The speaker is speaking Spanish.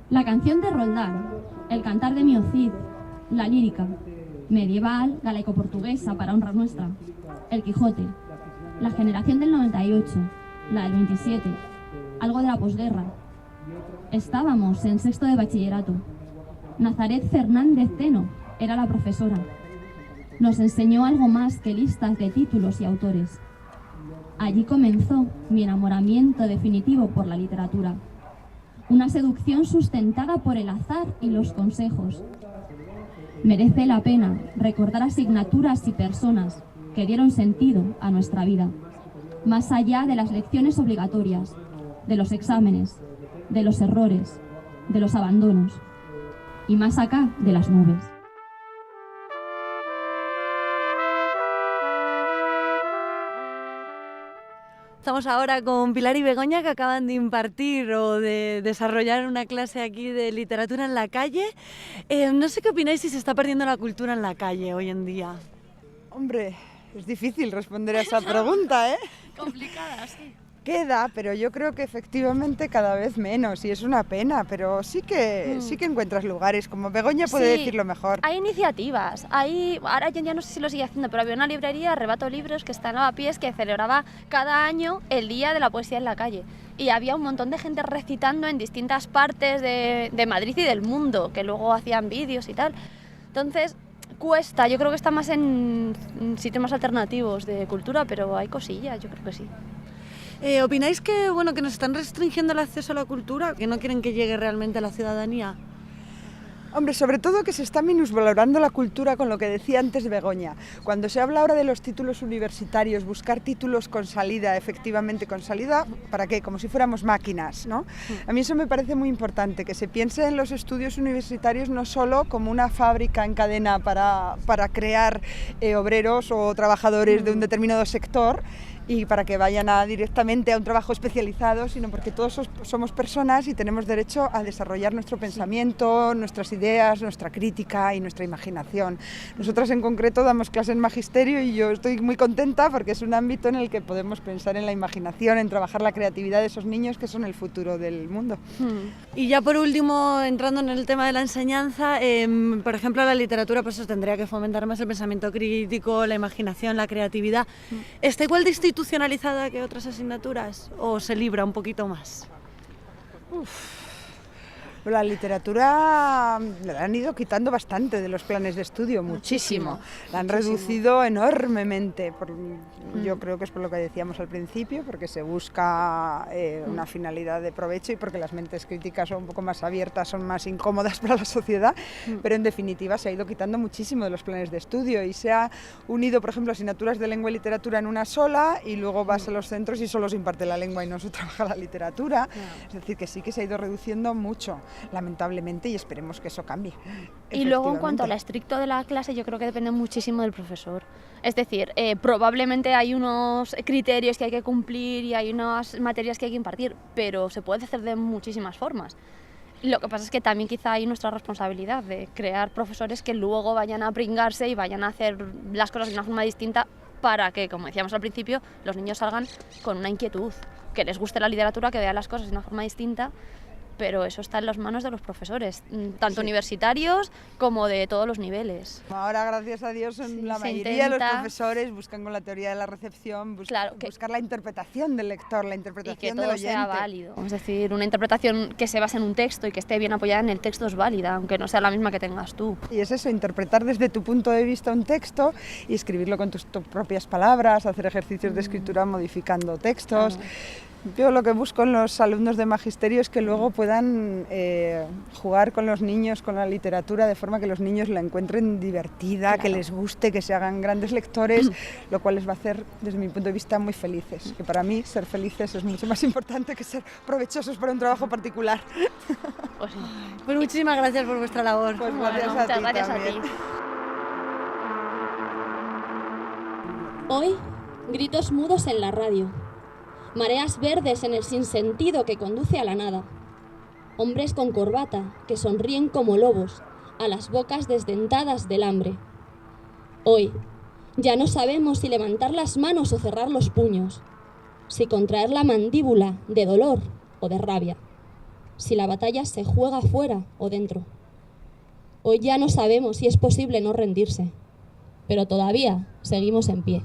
La canción de Roldán, el cantar de Mio Cid, la lírica, medieval, galaico-portuguesa para honra nuestra, el Quijote, la generación del 98, la del 27, algo de la posguerra. Estábamos en sexto de bachillerato. Nazaret Fernández Teno era la profesora. Nos enseñó algo más que listas de títulos y autores. Allí comenzó mi enamoramiento definitivo por la literatura. Una seducción sustentada por el azar y los consejos. Merece la pena recordar asignaturas y personas que dieron sentido a nuestra vida, más allá de las lecciones obligatorias, de los exámenes, de los errores, de los abandonos, y más acá de las nubes. Estamos ahora con Pilar y Begoña, que acaban de impartir o de desarrollar una clase aquí de literatura en la calle. No sé qué opináis si se está perdiendo la cultura en la calle hoy en día. Hombre, es difícil responder a esa pregunta, ¿eh? Complicada, sí. Queda, pero yo creo que efectivamente cada vez menos, y es una pena, pero sí que encuentras lugares, como Begoña puede decirlo mejor. Hay iniciativas, ahora yo ya no sé si lo sigue haciendo, pero había una librería, Arrebato Libros, que está en Lavapiés, que celebraba cada año el Día de la Poesía en la Calle. Y había un montón de gente recitando en distintas partes de Madrid y del mundo, que luego hacían vídeos y tal. Entonces, cuesta, yo creo que está más en sitios más alternativos de cultura, pero hay cosillas, yo creo que sí. ¿Opináis que nos están restringiendo el acceso a la cultura, que no quieren que llegue realmente a la ciudadanía? Hombre, sobre todo que se está minusvalorando la cultura, con lo que decía antes Begoña. Cuando se habla ahora de los títulos universitarios, buscar títulos con salida, efectivamente con salida, ¿para qué? Como si fuéramos máquinas, ¿no? A mí eso me parece muy importante, que se piense en los estudios universitarios no solo como una fábrica en cadena para crear obreros o trabajadores de un determinado sector, y para que vayan directamente a un trabajo especializado, sino porque todos somos personas y tenemos derecho a desarrollar nuestro pensamiento, nuestras ideas, nuestra crítica y nuestra imaginación. Nosotras en concreto damos clases en magisterio y yo estoy muy contenta porque es un ámbito en el que podemos pensar en la imaginación, en trabajar la creatividad de esos niños que son el futuro del mundo. Y ya por último, entrando en el tema de la enseñanza, por ejemplo, la literatura pues tendría que fomentar más el pensamiento crítico, la imaginación, la creatividad. ¿Está igual de institucionalizada que otras asignaturas o se libra un poquito más? La literatura la han ido quitando bastante de los planes de estudio, muchísimo. La han reducido enormemente. Yo creo que es por lo que decíamos al principio, porque se busca una finalidad de provecho y porque las mentes críticas son un poco más abiertas, son más incómodas para la sociedad, pero en definitiva se ha ido quitando muchísimo de los planes de estudio y se ha unido, por ejemplo, asignaturas de lengua y literatura en una sola y luego vas a los centros y solo se imparte la lengua y no se trabaja la literatura. Es decir, que sí que se ha ido reduciendo mucho, lamentablemente, y esperemos que eso cambie. Y luego, en cuanto a lo estricto de la clase, yo creo que depende muchísimo del profesor. Es decir, probablemente hay unos criterios que hay que cumplir y hay unas materias que hay que impartir, pero se puede hacer de muchísimas formas. Lo que pasa es que también quizá hay nuestra responsabilidad de crear profesores que luego vayan a pringarse y vayan a hacer las cosas de una forma distinta para que, como decíamos al principio, los niños salgan con una inquietud, que les guste la literatura, que vean las cosas de una forma distinta. Pero eso está en las manos de los profesores, tanto universitarios como de todos los niveles. Ahora, gracias a Dios, la mayoría de los profesores buscan con la teoría de la recepción, buscar la interpretación del lector, la interpretación del oyente. Y que todo sea válido. Es decir, una interpretación que se base en un texto y que esté bien apoyada en el texto es válida, aunque no sea la misma que tengas tú. Y es eso, interpretar desde tu punto de vista un texto y escribirlo con tus propias palabras, hacer ejercicios de escritura modificando textos. Yo lo que busco en los alumnos de magisterio es que luego puedan jugar con los niños, con la literatura, de forma que los niños la encuentren divertida, que les guste, que se hagan grandes lectores, lo cual les va a hacer, desde mi punto de vista, muy felices. Que para mí ser felices es mucho más importante que ser provechosos para un trabajo particular. Pues muchísimas gracias por vuestra labor. Pues muchas gracias a ti. Hoy, gritos mudos en la radio. Mareas verdes en el sinsentido que conduce a la nada. Hombres con corbata que sonríen como lobos a las bocas desdentadas del hambre. Hoy, ya no sabemos si levantar las manos o cerrar los puños, si contraer la mandíbula de dolor o de rabia. si la batalla se juega fuera o dentro. Hoy ya no sabemos si es posible no rendirse, pero todavía seguimos en pie.